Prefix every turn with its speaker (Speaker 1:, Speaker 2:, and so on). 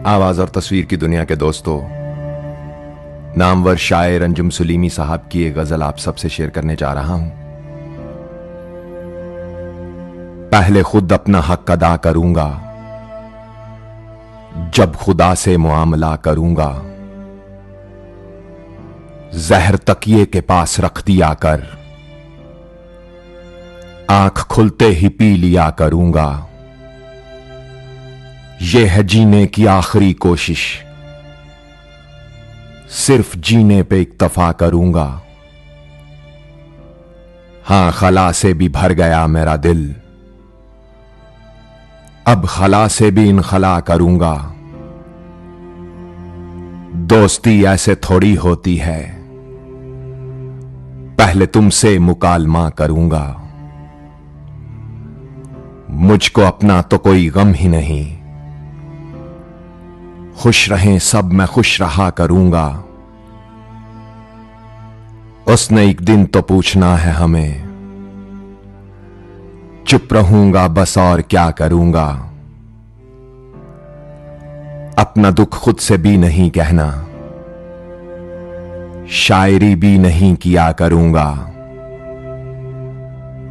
Speaker 1: आवाज और तस्वीर की दुनिया के दोस्तों, नामवर शायर अंजुम सुलीमी साहब की एक गजल आप सबसे शेयर करने जा रहा हूं। पहले खुद अपना हक अदा करूंगा, जब खुदा से मुआमला करूंगा। जहर तकिए के पास रख दिया कर, आंख खुलते ही पी लिया करूंगा। यह है जीने की आखिरी कोशिश, सिर्फ जीने पे इक्तफा करूंगा। हां, खला से भी भर गया मेरा दिल, अब खला से भी इनखला करूंगा। दोस्ती ऐसे थोड़ी होती है, पहले तुमसे मुकालमा करूंगा। मुझको अपना तो कोई गम ही नहीं, खुश रहें सब मैं खुश रहा करूंगा। उसने एक दिन तो पूछना है हमें, चुप रहूंगा बस और क्या करूंगा। अपना दुख खुद से भी नहीं कहना, शायरी भी नहीं किया करूंगा।